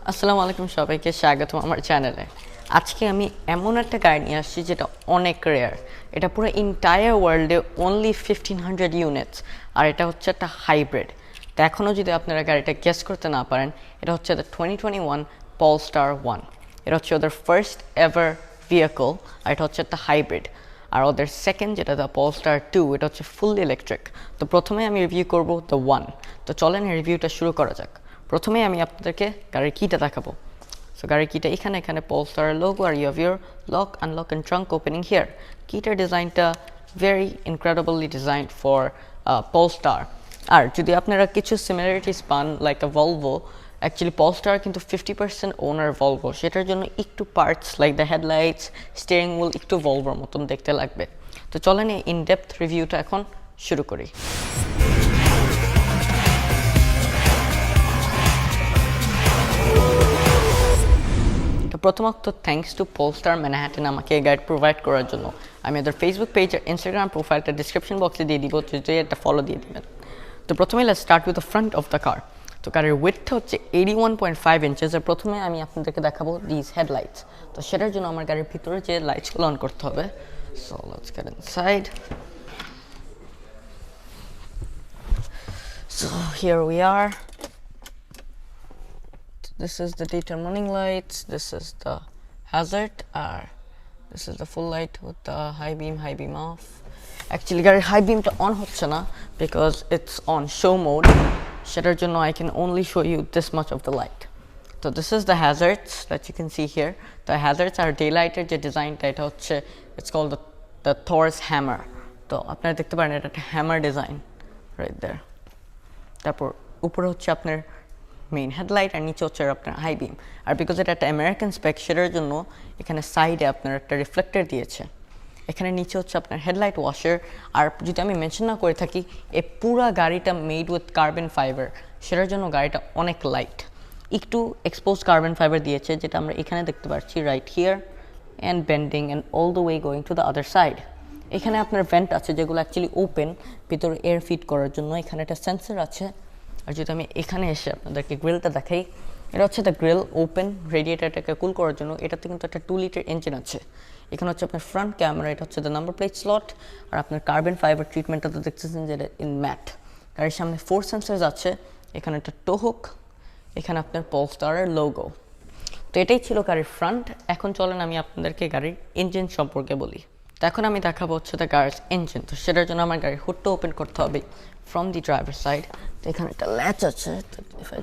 আসসালামু আলাইকুম সবাইকে স্বাগতম আমার চ্যানেলে। আজকে আমি এমন একটা গাড়ি নিয়ে আসছি যেটা অনেক রেয়ার। এটা পুরো এন্টায়ার ওয়ার্ল্ডে অনলি 1500 ইউনিটস, আর এটা হচ্ছে একটা হাইব্রিড। তো এখনও যদি আপনারা গাড়িটা গেস করতে না পারেন, এটা হচ্ছে দ্য 2021 Polestar 1। এটা হচ্ছে ওদের ফার্স্ট এভার ভেহিকল, আর এটা হচ্ছে একটা হাইব্রিড। আর ওদের সেকেন্ড যেটা দ্য Polestar 2, এটা হচ্ছে ফুললি ইলেকট্রিক। তো প্রথমে আমি রিভিউ করব দ্য 1। তো চলেন রিভিউটা শুরু করা যাক। প্রথমেই আমি আপনাদেরকে গাড়ির কিটা দেখাবো। সো গাড়ির কিটা এখানে Polestar লোগো, আর you have your lock unlock and trunk opening here. কিটার ডিজাইনটা very incredibly design for Polestar। আর যদি আপনারা কিছু সিমিলারিটিস পান like a Volvo, actually Polestar কিন্তু 50% ওনার ভলভো, সেটার জন্য একটু parts like the headlights, steering wheel একটু ভলভোর মতন দেখতে লাগবে। তো চলেন এই ইনডেপথ রিভিউটা এখন শুরু করি। প্রথমত থ্যাঙ্কস টু Polestar ম্যানহাটন আমাকে এই গাইড প্রোভাইড করার জন্য। আমি ওদের ফেসবুক পেজ আর ইনস্টাগ্রাম প্রোফাইলটা ডিসক্রিপশন বক্সে দিয়ে দিব, যদি একটা ফলো দিয়ে দিবেন। তো প্রথমে let's start with the front of the কার। তো গাড়ির উইডথটা হচ্ছে 81.5 ইঞ্চেস। আর প্রথমে আমি আপনাদেরকে দেখাবো দিস হেডলাইটস। তো সেটার জন্য আমার গাড়ির ভিতরে যে লাইটসগুলো অন করতে হবে। So let's get inside. So here we are. This is the daytime running lights, this is the hazard, this is the full light with the high beam off. Actually গাড়ির high beamটা on হচ্ছে না because it's on show mode, সেটার জন্য I can only show you this much of the light. So this is the hazards that you can see here. The hazards are daylighter যে ডিজাইনটা, এটা হচ্ছে it's called the Thor's hammer. তো আপনারা দেখতে পারেন এটা একটা হ্যামার ডিজাইন right there. তারপর উপরে হচ্ছে আপনার মেইন হেডলাইট, আর নিচে হচ্ছে আপনার হাই বিম। আর বিকজ এটা একটা আমেরিকান স্পেক, সেটার জন্য এখানে সাইডে আপনার একটা রিফ্লেক্টর দিয়েছে। এখানে নিচে হচ্ছে আপনার হেডলাইট ওয়াশার। আর যদি আমি মেনশন না করে থাকি, এই পুরা গাড়িটা মেড উইথ কার্বন ফাইবার, সেটার জন্য গাড়িটা অনেক লাইট। একটু এক্সপোজ কার্বন ফাইবার দিয়েছে, যেটা আমরা এখানে দেখতে পাচ্ছি right here, and bending and all the way going to the other side. এখানে আপনার ভেন্ট আছে যেগুলো অ্যাকচুয়ালি ওপেন, ভিতরে এয়ার ফিট করার জন্য। এখানে একটা সেন্সর আছে। আর যদি আমি এখানে এসে আপনাদেরকে গ্রিলটা দেখাই, এটা হচ্ছে দ্য গ্রিল ওপেন, রেডিয়েটারটাকে কুল করার জন্য। এটাতে কিন্তু একটা 2 লিটার ইঞ্জিন আছে। এখানে হচ্ছে আপনার ফ্রন্ট ক্যামেরা, এটা হচ্ছে দ্য নাম্বার প্লেট স্লট। আর আপনার কার্বন ফাইবার ট্রিটমেন্টটা তো দেখতেছেন যে ইন ম্যাট। গাড়ির সামনে 4 সেন্সার্স আছে। এখানে একটা টো হুক, এখানে আপনার Polestar-এর লোগো। তো এটাই ছিল গাড়ির ফ্রন্ট। এখন চলেন আমি আপনাদেরকে গাড়ির ইঞ্জিন সম্পর্কে বলি। তো এখন আমি দেখাবো হচ্ছে দ্য গাড়ির ইঞ্জিন। তো সেটার জন্য আমার গাড়ির হুডটা ওপেন করতে হবে from the driver's side. তো এখানে একটা ল্যাচ আছে। If I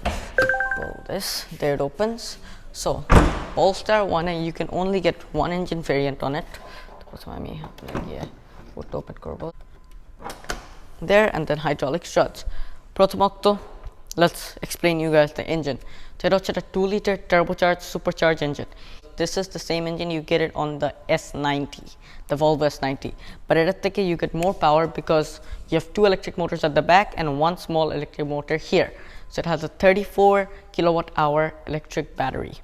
pull this, there it opens. So Polestar 1, you can only get one engine variant on it. তো প্রথমে আমি গিয়ে হুডটা ওপেন করবো there, and then hydraulic struts. প্রথমত let's explain you guys the engine. So এটা হচ্ছে একটা 2 liter turbocharged supercharged engine. This is the same engine you get it on the S90, the Volvo S90. But এটার থেকে you get more power because you have 2 electric motors at the back and 1 small electric motor here. So it has a 34 kilowatt hour electric battery.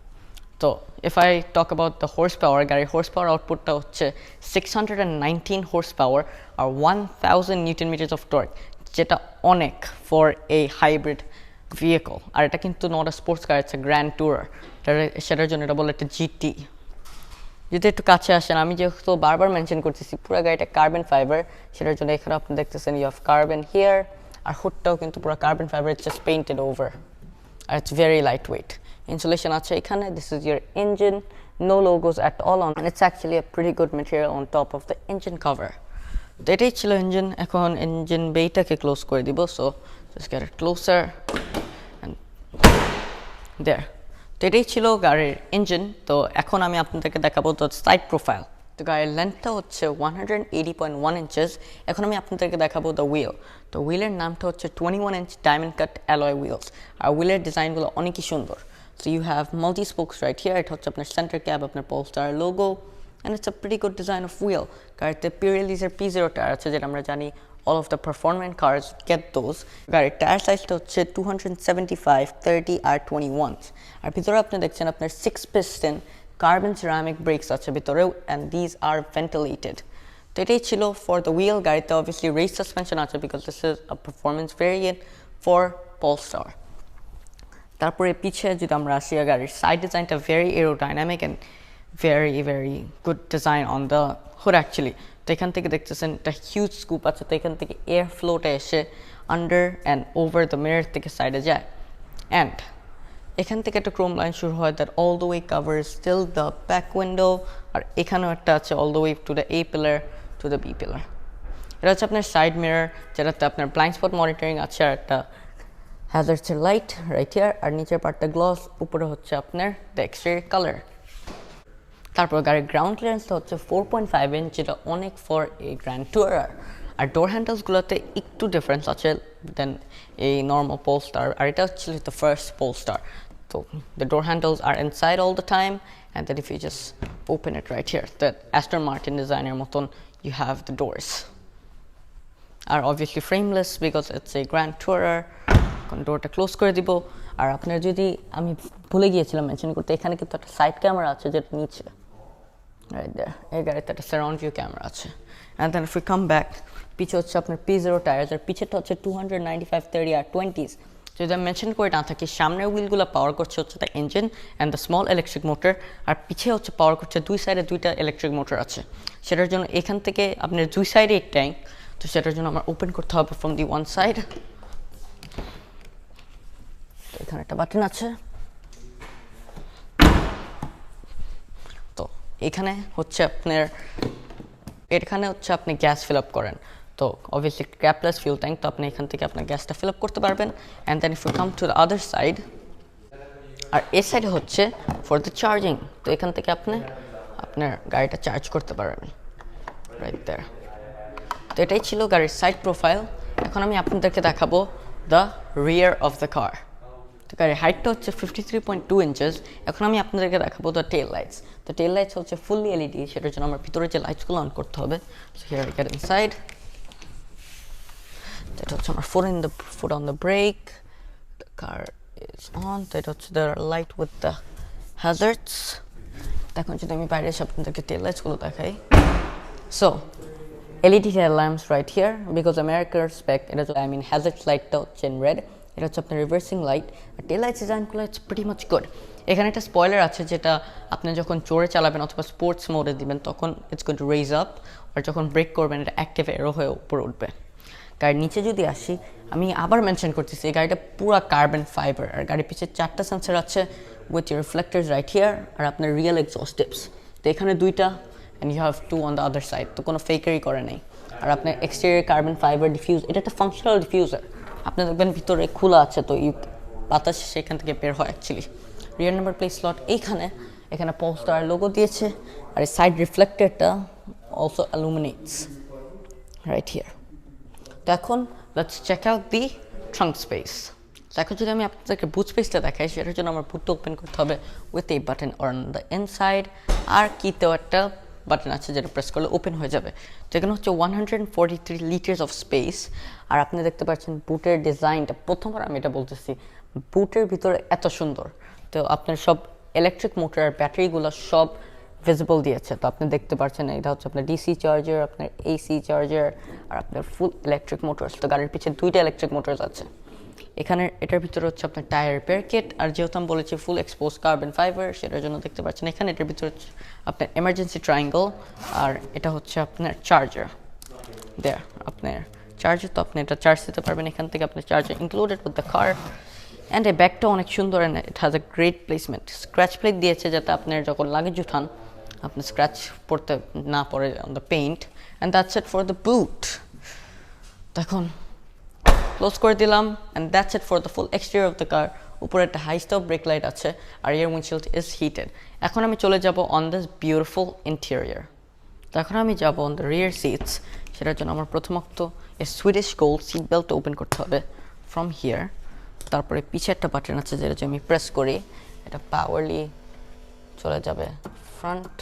So if I talk about the horsepower, গাড়ির horsepower outputটা হচ্ছে 619 horsepower or 1000 Newton meters of torque, যেটা অনেক for a hybrid vehicle. আর এটা কিন্তু not a sports car, it's a grand tourer. সেটার জন্য এটা বলে একটা GT। যদি একটু কাছে আসেন, আমি যেহেতু বারবার মেনশন করতেছি পুরো গাড়িটা কার্বন ফাইবার, সেটার জন্য এখানে আপনি দেখতেছেন ইউ হ্যাভ কার্বন হিয়ার। আর হুডটাও কিন্তু পুরো carbon fibre, it's just painted over. আর it's very light weight. Insulation আছে এখানে। This is your engine, no logos at all on, and it's actually a pretty good material on top of the engine cover. তো এটাই ছিল engine. এখন engine বেইটাকে close করে দিব। So just get it closer and there. তো এটাই ছিল গাড়ির ইঞ্জিন। তো এখন আমি আপনাদেরকে দেখাবো তো সাইড প্রোফাইল। তো গাড়ির লেন্থটা হচ্ছে 180.1 ইঞ্চেস। এখন আমি আপনাদেরকে দেখাবো দ্য হুইল। তো হুইলের নামটা হচ্ছে 21 inch diamond cut alloy wheels. আর হুইলের ডিজাইনগুলো অনেকই সুন্দর। So you have multi spokes right here. এটা হচ্ছে আপনার সেন্টার ক্যাব, আপনার Polestar logo, and it's a pretty good design of wheel. গাড়িতে Pirelli's P0 টায়ার আছে, যেটা আমরা জানি all of the performance cars get those. গাড়ির টায়ার সাইজটা হচ্ছে 275, 30 আর 21। আর ভিতরে আপনি দেখছেন আপনার 6 piston carbon ceramic brakes আছে ভিতরেও, and these are ventilated. তো এটাই ছিল for the wheel. গাড়িতে obviously race suspension আছে because this is a performance variant for Polestar. তারপরে পিছে যদি আমরা আসি, গাড়ির সাইড ডিজাইনটা very aerodynamic and very good design on the hood actually. তো এখান থেকে দেখতেছেন একটা হিউজ স্কুপ আছে, তো এখান থেকে এয়ার ফ্লোটা এসে under and over the mirror থেকে সাইডে যায়। অ্যান্ড এখান থেকে একটা ক্রোম লাইন শুরু হয় that all the way covers still the back window, আর এখানেও একটা আছে all the way to the A pillar to the B pillar. এটা হচ্ছে আপনার সাইড মিরর, যেটাতে আপনার ব্লাইন্ড স্পট মনিটরিং আছে, আর একটা হ্যাজার্ডসের লাইট রাইট হিয়ার, আর নিচের পার্টটা গ্লস, উপরে হচ্ছে আপনার দ্য এক্সটেরিয়র কালার। তারপর গাড়ির গ্রাউন্ড ক্লিয়ারেন্সটা হচ্ছে 4.5 ইঞ্চ, যেটা অনেক ফর এ গ্র্যান্ড টুরার। আর ডোর হ্যান্ডেলসগুলোতে একটু ডিফারেন্স আছে দেন এই নর্মাল পোলস্টার, আর এটা হচ্ছে দ্য ফার্স্ট পোলস্টার। তো the door handles are inside all the time, and then if you just open it right here, the Aston Martin ডিজাইনের মতন ইউ হ্যাভ দ্য ডোরস। আর obviously frameless because it's a grand tourer. ডোরটা close করে দিব। আর আপনার যদি, আমি ভুলে গিয়েছিলাম মেনশন করতে, এখানে কিন্তু একটা সাইড ক্যামেরা আছে যেটা নিচে রাইট দেয়ার। এই গাড়িতে একটা সারাউন্ড ভিউ ক্যামেরা আছে। And then if you come back, পিছে হচ্ছে আপনার P0 টায়ার্স, আর পিছেরটা হচ্ছে 295/30 আর 20s। যদি আমি মেনশন করে না থাকি, সামনের হুইলগুলো পাওয়ার করছে হচ্ছে the engine and the small electric motor, আর পিছে হচ্ছে পাওয়ার করছে দুই সাইডে দুইটা ইলেকট্রিক মোটর আছে। সেটার জন্য এখান থেকে আপনার দুই সাইডে ট্যাঙ্ক, তো সেটার জন্য আমার ওপেন করতে হবে ফ্রম দি ওয়ান সাইড। এখানে একটা বাটন আছে, তো এখানে হচ্ছে আপনার, এখানে হচ্ছে আপনি গ্যাস ফিল আপ করেন। তো অবভিয়াসলি ক্যাপলেস ফিউল ট্যাঙ্ক, তো আপনি এখান থেকে আপনার গ্যাসটা ফিল আপ করতে পারবেন। And then if you come to the other side, আর এই সাইডে হচ্ছে ফর দ্য চার্জিং, তো এখান থেকে আপনি আপনার গাড়িটা চার্জ করতে পারবেন রাইট দেয়ার। তো এটাই ছিল গাড়ির সাইড প্রোফাইল। এখন আমি আপনাদেরকে দেখাবো দ্য রিয়ার অফ দ্য কার। তো গাড়ির হাইটটা হচ্ছে 53.2 ইঞ্চেস। এখন আমি আপনাদেরকে দেখাবো দ্য টেল লাইটস। তো টেল লাইটস হচ্ছে ফুললি এলইডি, সেটার জন্য আমার ভিতরে যে লাইটসগুলো অন করতে হবে। So here I get inside, এটা হচ্ছে আমার foot on the brake, the car is on. তো এটা হচ্ছে the light with the hazards. এখন যদি আমি বাইরে এসে আপনাদেরকে টেল লাইটসগুলো দেখাই, so LED tail lamps right here because America's spec, এটা হচ্ছে hazard lightটা হচ্ছে in red, এটা হচ্ছে আপনার রিভার্সিং লাইট। আর টেল লাইটস ডিজাইনগুলো ইটস প্রিটি মাচ গুড। এখানে একটা স্পয়লার আছে, যেটা আপনি যখন জোরে চালাবেন অথবা স্পোর্টস মোডে দিবেন তখন it's going to raise up, আর যখন ব্রেক করবেন এটা অ্যাক্টিভ এরো হয়ে উপরে উঠবে। গাড়ির নিচে যদি আসি, আমি আবার মেনশন করতেছি এই গাড়িটা পুরো কার্বন ফাইবার, আর গাড়ির পিছিয়ে 4টা সেন্সর আছে উইথ রিফ্লেক্টরস রাইট হিয়ার, আর আপনার রিয়েল এক্সস্ট টিপস। তো এখানে 2টা and you have 2 on the other side, তো কোনো ফেকারি করে নেই। আর আপনার এক্সটেরিয়র কার্বন ফাইবার ডিফিউজ, এটা একটা ফাংশনাল ডিফিউজার, আপনি দেখবেন ভিতরে খোলা আছে, তো বাতাস সেখান থেকে বের হয় actually. Rear number plate slot এইখানে, এখানে পোলস্টার লোগো দিয়েছে, আর এই সাইড রিফ্লেক্টরটা অলসো অ্যালুমিনেটস রাইট হিয়ার। তো এখন let's check out the trunk space. তো এখন যদি আমি আপনাদেরকে বুট স্পেসটা দেখাই, সেটার জন্য আমার বুটটা ওপেন করতে হবে উইথ এই বাটন অন দ্য ইনসাইড, আর কিতেও একটা বাটন আছে যেটা প্রেস করলে ওপেন হয়ে যাবে। তো এখানে হচ্ছে 143 লিটার্স অফ স্পেস। আর আপনি দেখতে পাচ্ছেন বুটের ডিজাইনটা, প্রথমবার আমি এটা বলতেছি, বুটের ভিতরে এত সুন্দর। তো আপনার সব ইলেকট্রিক মোটর আর ব্যাটারিগুলো সব ভিজিবল দিয়েছে, তো আপনি দেখতে পাচ্ছেন এটা হচ্ছে আপনার ডিসি চার্জার, আপনার এসি চার্জার, আর আপনার ফুল ইলেকট্রিক মোটরস। তো গাড়ির পিছিয়ে 2টা ইলেকট্রিক মোটরস আছে। এখানে এটার ভিতরে হচ্ছে আপনার টায়ার রিপেয়ার কিট, আর যেহেতু আমি বলেছি ফুল এক্সপোজ কার্বন ফাইবার, সেটার জন্য দেখতে পাচ্ছেন এখানে এটার ভিতরে আপনার এমার্জেন্সি ট্রায়াঙ্গল, আর এটা হচ্ছে আপনার চার্জার দেয়ার, আপনার চার্জার। তো আপনি এটা চার্জ দিতে পারবেন এখান থেকে, আপনার charger included with the car. And এই ব্যাগটা অনেক সুন্দর, and it has a great placement. Scratch plate দিয়েছে যাতে আপনার যখন লাগেজ উঠান আপনি স্ক্র্যাচ পড়তে না পড়ে on the paint. And that's it for the boot. দেখুন ক্লোজ করে দিলাম, and that's it for the full exterior of the car. উপরে একটা হাই স্টপ ব্রেক লাইট আছে, আর রিয়ার উইন্ডশিল্ড ইজ হিটেড। এখন আমি চলে যাব অন দিস বিউটিফুল ইন্টেরিয়র। তো এখন আমি যাব অন দ্য রিয়ার সিটস। সেটার জন্য আমার প্রথমত এই সুইডিশ গোল্ড সিট বেল্টটা ওপেন করতে হবে ফ্রম হিয়ার। তারপরে পিছে একটা বাটন আছে যেটা যদি আমি প্রেস করি এটা পাওয়ারলি চলে যাবে ফ্রন্ট।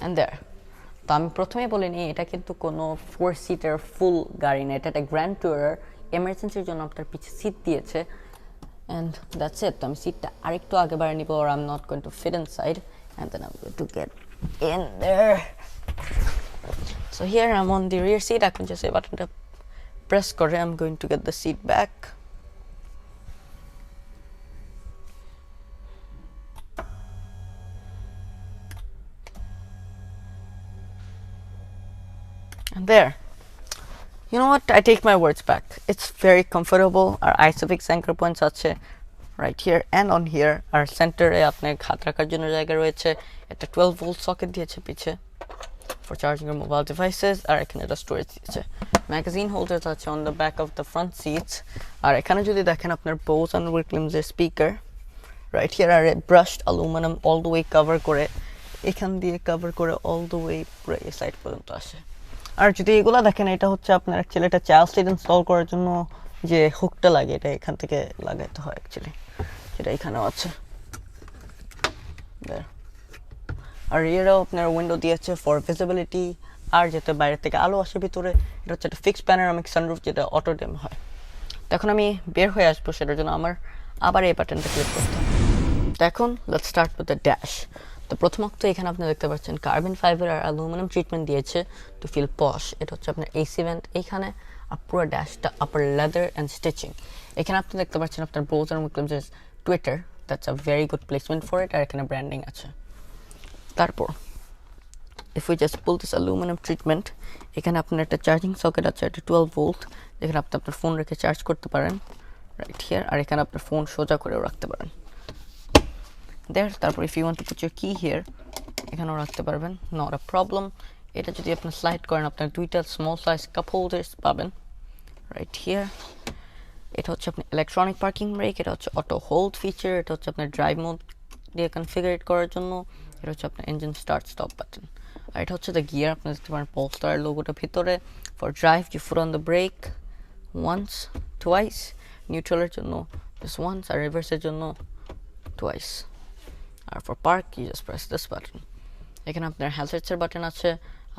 And there. তো আমি প্রথমেই বলিনি এটা কিন্তু কোনো 4 সিটার ফুল গাড়ি না, এটা একটা গ্র্যান্ড টুরার। এমার্জেন্সির জন্য আপনার পিছে সিট দিয়েছে, অ্যান্ড দ্যাটস ইট। তো আমি সিটটা আরেকটু আগে বাড়িয়ে নিব, আর I am not going to fit inside, and then I am going to get in there. So here I am on the rear seat. এখন জাস্ট এই বাটনটা প্রেস করে I'm going to get the seat back. And there. You know what? I take my words back. It's very comfortable. Our isofix anchor points আছে right here and on here. Our center এ আপনার হাত রাখার জন্য জায়গা রয়েছে। একটা 12 volt socket দিয়েছে পিছে for charging your mobile devices. আর এখানে একটা storage দিয়েছে। Magazine holders আছে on the back of the front seats. আর এখানে যদি দেখেন আপনার Bose and Wilkins এর speaker right here are brushed aluminum all the way cover করে এখান দিয়ে cover করে all the way পুরো এই সাইড পর্যন্ত আসে। আর যদি এগুলা দেখেন এটা হচ্ছে আপনার অ্যাকচুয়ালি এটা চাইল্ড সিট ইনস্টল করার জন্য যে হুকটা লাগে এটা এখান থেকে লাগাইতে হয় অ্যাকচুয়ালি, যেটা এখানেও আছে। আর এরাও আপনার উইন্ডো দিয়েছে ফর ভিজিবিলিটি, আর যাতে বাইরে থেকে আলো আসে ভিতরে। এটা হচ্ছে একটা ফিক্সড প্যানোরামিক সানরুফ যেটা অটো ডিম হয়। এখন আমি বের হয়ে আসবো, সেটার জন্য আমার আবার এই বাটনটা ক্লিক করতে হবে। এখন let's start with the dash. তো প্রথমত এখানে আপনি দেখতে পাচ্ছেন কার্বন ফাইবার আর অ্যালুমিনিয়াম ট্রিটমেন্ট দিয়েছে টু ফিল পশ। এটা হচ্ছে আপনার এসি ভেন্ট এইখানে, আর পুরো ড্যাশটা আপার লেদার অ্যান্ড স্টিচিং। এখানে আপনি দেখতে পাচ্ছেন আপনার Bose and Wilkins tweeter, that's a very good placement for it, আর এখানে ব্র্যান্ডিং আছে। তারপর if we just pull this aluminium treatment, এখানে আপনার একটা চার্জিং সকেট আছে, একটা 12 ভোল্ট, যেখানে আপনি আপনার ফোন রেখে চার্জ করতে পারেন রাইট হিয়ার। আর এখানে আপনার ফোন সোজা করেও রাখতে পারেন there. তারপর if you want to put your key here, এখানেও রাখতে পারবেন, not a problem. এটা যদি আপনি স্লাইড করেন আপনার দুইটা স্মল সাইজ কাপ হোল্ডার্স পাবেন রাইট হিয়ার। এটা হচ্ছে আপনার ইলেকট্রনিক পার্কিং ব্রেক, এটা হচ্ছে অটো হোল্ড ফিচার, এটা হচ্ছে আপনার ড্রাইভ মোড দিয়ে কনফিগারেট করার জন্য, এটা হচ্ছে আপনার ইঞ্জিন স্টার্ট স্টপ বাটন। আর এটা হচ্ছে দ্য গিয়ার, আপনি দেখতে পারেন Polestar লোগোটা ভিতরে। For drive you foot on the brake once, twice, নিউট্রালের জন্য জাস্ট ওয়ান্স, আর রিভার্সের জন্য টুয়াইস। আর for park you just press this button. এখানে আপনার হ্যাজার্ডসের বাটন আছে,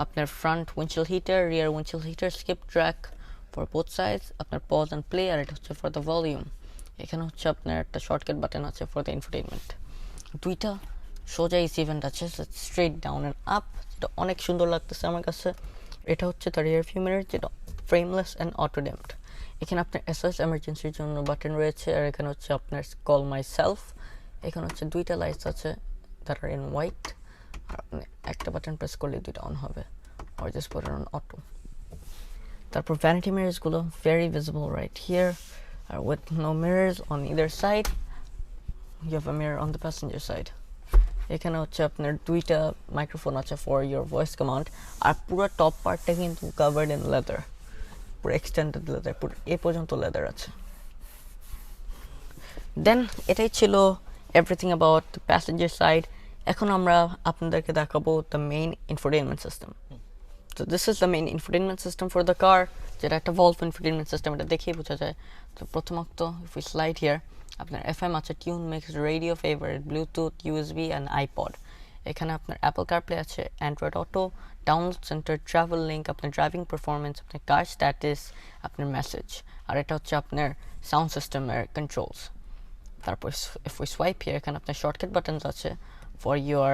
আপনার front windshield heater, rear windshield heater, skip track for both sides, আপনার পজ অ্যান্ড প্লে, আর এটা হচ্ছে ফর দ্য ভলিউম। এখানে হচ্ছে আপনার একটা শর্টকাট বাটন আছে ফর দ্য ইনফোটেইনমেন্ট। দুইটা সোজা এসি ভেন্ট আছে স্ট্রেট ডাউন অ্যান্ড আপ, যেটা অনেক সুন্দর লাগতেছে আমার কাছে। এটা হচ্ছে তার রিয়ার ভিউ মিরর, যেটা ফ্রেমলেস অ্যান্ড অটো ড্যাম্পড। এখানে আপনার এসওএস এমার্জেন্সির জন্য বাটন রয়েছে, আর এখানে হচ্ছে আপনার কল মাই সেলফ। এখানে হচ্ছে দুইটা লাইটস আছে দ্যাট আর ইন হোয়াইট, আর আপনি একটা বাটন প্রেস করলে দুইটা অন হবে, or just put it on auto. তারপর ভ্যানিটি মিররসগুলো ভেরি ভিজিবল রাইট হিয়ার, আর with no mirrors on either side, you have a mirror on the passenger side. এখানে হচ্ছে আপনার দুইটা মাইক্রোফোন আছে ফর ইউর ভয়েস কমান্ড, আর পুরো টপ পার্টটা কিন্তু কাভার্ড ইন লেদার, পুরো এক্সটেন্ডেড লেদার, পুরো এ পর্যন্ত লেদার আছে। দেন এটাই ছিল everything about the passenger side. এখন আমরা আপনাদেরকে দেখাবো দ্য মেইন ইনফোটেইনমেন্ট সিস্টেম। তো this is the main infotainment system for the car, যেটা একটা ভলভ ইনফোটেইনমেন্ট সিস্টেম, এটা দেখেই বোঝা যায়। তো প্রথমত ইফ উই স্লাইড হিয়ার, আপনার এফএম আছে, tune mix, radio favourite, Bluetooth, USB and iPod. এখানে আপনার অ্যাপল কারপ্লে আছে, Android auto, download centre, travel link, আপনার ড্রাইভিং পারফরমেন্স, আপনার কার স্ট্যাটাস, আপনার মেসেজ, আর এটা হচ্ছে আপনার সাউন্ড সিস্টেমের কন্ট্রোলস। তারপর ইফ উই সোয়াইপ হিয়ার, এখানে আপনার শর্টকাট বাটনস আছে for your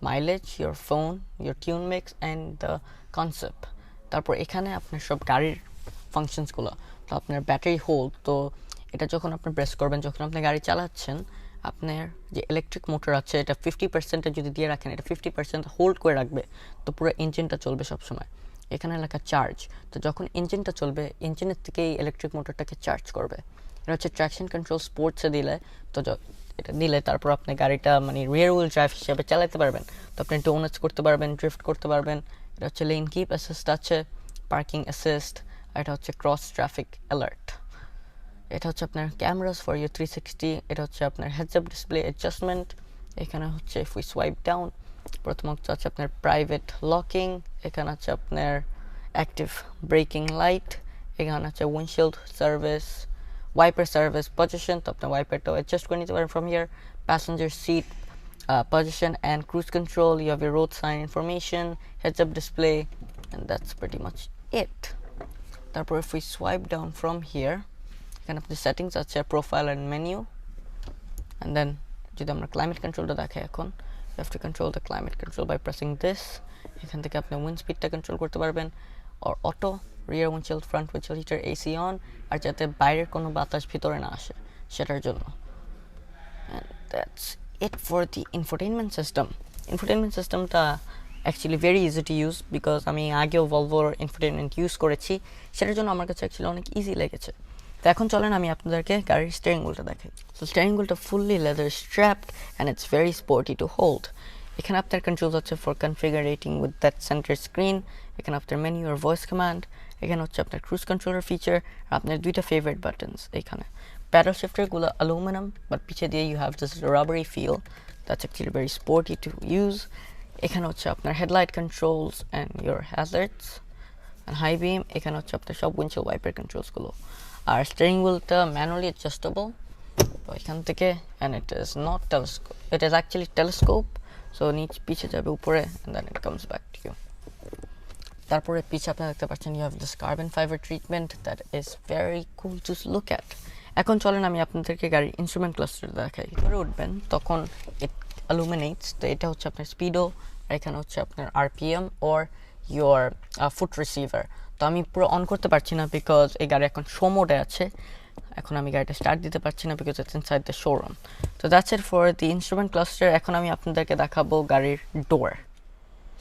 mileage, your phone, your tune mix and the concept. তারপর এখানে আপনার সব গাড়ির ফাংশনসগুলো, তো আপনার ব্যাটারি হোল্ড, তো এটা যখন আপনি প্রেস করবেন, যখন আপনি গাড়ি চালাচ্ছেন, আপনার যে ইলেকট্রিক মোটর আছে এটা 50% যদি দিয়ে রাখেন, এটা 50% হোল্ড করে রাখবে, তো পুরো ইঞ্জিনটা চলবে সবসময়। এখানে লেখা চার্জ, তো যখন ইঞ্জিনটা চলবে, ইঞ্জিনের থেকেই ইলেকট্রিক মোটরটাকে চার্জ করবে। এটা হচ্ছে ট্র্যাকশন কন্ট্রোল স্পোর্টসে দিলে, তো এটা দিলে তারপর আপনি গাড়িটা মানে রিয়ার হুইল ড্রাইভ হিসেবে চালাতে পারবেন, তো আপনি ডোনাটস করতে পারবেন, ড্রিফট করতে পারবেন। এটা হচ্ছে লেন কিপ অ্যাসিস্ট আছে, পার্কিং অ্যাসিস্ট, আর এটা হচ্ছে ক্রস ট্রাফিক অ্যালার্ট। এটা হচ্ছে আপনার ক্যামেরাস ফর ইউর 360, এটা হচ্ছে আপনার হেডস আপ ডিসপ্লে অ্যাডজাস্টমেন্ট। এখানে হচ্ছে ইফ উই সোয়াইপ ডাউন, প্রথমত আছে আপনার প্রাইভেট লকিং, এখানে আছে আপনার অ্যাক্টিভ ব্রেকিং লাইট, এখানে আছে windshield service, wiper service position, তো আপনার ওয়াইপারটাও অ্যাডজাস্ট করে নিতে পারেন from here, passenger seat position and cruise control, you have your road sign information, heads up display, and that's pretty much it. তারপর if we swipe down from here, এখানে আপনি settings আছে, profile and menu, and then যদি আমরা climate কন্ট্রোলটা দেখাই এখন, you have to control the climate control by pressing this. এখান থেকে আপনি উইন্ড স্পিডটা কন্ট্রোল করতে পারবেন, or auto rear windshield front windshield heater AC on, আর যাতে বাইরের কোনো বাতাস ভিতরে না আসে সেটার জন্য। And that's it for the infotainment system. Infotainment systemটা actually very easy to use, because আমি আগেও ভলভোর ইনফোটেনমেন্ট ইউজ করেছি, সেটার জন্য আমার কাছে অ্যাকচুয়ালি অনেক ইজি লেগেছে। তো এখন চলেন আমি আপনাদেরকে গাড়ির স্টিয়ারিং হুইলটা দেখাই। তো স্টিয়ারিং হুইলটা fully leather strapped and it's very sporty to hold. এখানে আপনার কন্ট্রোলস হচ্ছে for configurating with that centre screen, এখানে আপনার মেনু আর ভয়েস কমান্ড, এখানে হচ্ছে আপনার ক্রুজ কন্ট্রোলার ফিচার, আর আপনার দুইটা ফেভারিট বাটনস এখানে। প্যাডাল শিফটারগুলো অ্যালুমিনিয়াম, বাট পিছে দিয়ে you have this rubbery feel, that's actually very sporty to use. এখানে হচ্ছে আপনার headlight controls and your hazards and high beam, এখানে হচ্ছে আপনার সব উইন্ডশিল্ড ওয়াইপার কন্ট্রোলসগুলো। আর স্টিয়ারিং হুইলটা ম্যানুয়ালি অ্যাডজাস্টেবল তো এখান থেকে, and it is not telescope, it is actually telescope, so নিচ পিছে যাবে উপরে and then it comes back to you. তারপরে পিছে আপনারা দেখতে পাচ্ছেন you have this carbon fibre treatment that is very cool to look at. এখন চলেন আমি আপনাদেরকে গাড়ির ইনস্ট্রুমেন্ট ক্লাস্টার দেখাই। উপরে উঠবেন তখন ইট illuminates, তো এটা হচ্ছে আপনার স্পিডো, আর এখানে হচ্ছে আপনার RPM or your foot receiver. তো আমি পুরো অন করতে পারছি না বিকজ এই গাড়ি এখন শো মোডে আছে, এখন আমি গাড়িটা স্টার্ট দিতে পারছি না because it's inside the showroom. তো that's it for the instrument cluster. এখন আমি আপনাদেরকে দেখাবো গাড়ির door.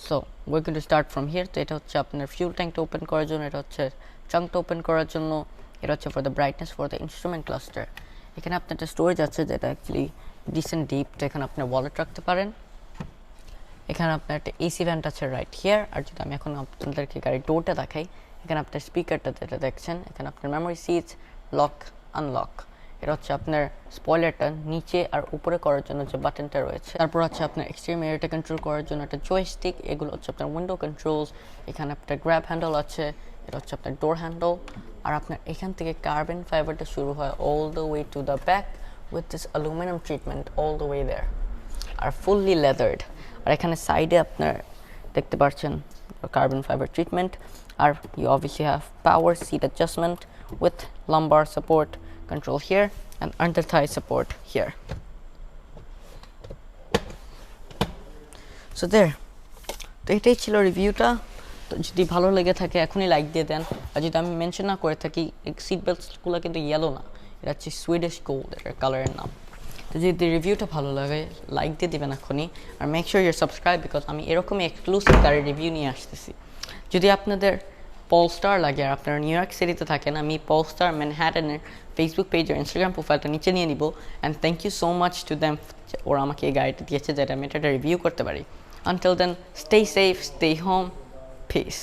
So we going to start from here. তো এটা হচ্ছে আপনার ফিউল ট্যাঙ্কটা ওপেন করার জন্য, এটা হচ্ছে ট্রাঙ্কটা ওপেন করার জন্য, এটা হচ্ছে for the brightness for the instrument cluster. এখানে আপনার একটা স্টোরেজ আছে যেটা অ্যাকচুয়ালি ডিসেন্ট ডিপ, তো এখানে আপনার ওয়ালেট রাখতে পারেন। এখানে আপনার একটা এসি ভ্যান্ট আছে রাইট হিয়ার। আর যদি আমি এখন আপনাদেরকে গাড়ির ডোরটা দেখাই, এখানে আপনার স্পিকারটা যেটা দেখছেন, এখানে আপনার মেমোরি সিটস, লক আনলক, এটা হচ্ছে আপনার স্পয়লারটা নিচে আর উপরে করার জন্য যে বাটনটা রয়েছে। তারপর হচ্ছে আপনার এক্সট্রিম এরিয়াটা কন্ট্রোল করার জন্য একটা জয়স্টিক, এগুলো হচ্ছে আপনার উইন্ডো কন্ট্রোলস। এখানে আপনার গ্র্যাব হ্যান্ডেল আছে, এটা হচ্ছে আপনার ডোর হ্যান্ডেল। আর আপনার এখান থেকে কার্বন ফাইবারটা শুরু হয় all the way to the back with this aluminium treatment all the way there, আর ফুললি লেদার্ড। আর এখানে সাইডে আপনার দেখতে পাচ্ছেন কার্বন ফাইবার ট্রিটমেন্ট। আর you obviously have power seat adjustment with lumbar support control here and under thigh support here. So there. তো এটাই ছিল রিভিউটা। তো যদি ভালো লেগে থাকে এখনই লাইক দিয়ে দেন, আর যদি আমি মেনশন না করে থাকি, সিট বেল্টসগুলো কিন্তু ইয়েলো না, এটা হচ্ছে সুইডিশ গোল্ড, এটার কালারের নাম। তো যদি রিভিউটা ভালো লাগে লাইক দিয়ে দেবেন এখনই, আর make sure your subscribe, because আমি এরকমই এক্সক্লুসিভ গাড়ির রিভিউ নিয়ে আসতেছি। যদি আপনাদের Polestar লাগে আর আপনারা নিউ ইয়র্ক সিটিতে থাকেন, আমি Polestar ম্যানহাটনের ফেসবুক পেজ আর ইনস্টাগ্রাম প্রোফাইলটা নিচে নিয়ে নিব। And thank you so much to them, ওরা আমাকে এই গাড়িটা দিয়েছে যেটা আমি এটা রিভিউ করতে পারি। Until then, stay safe, stay home, piece.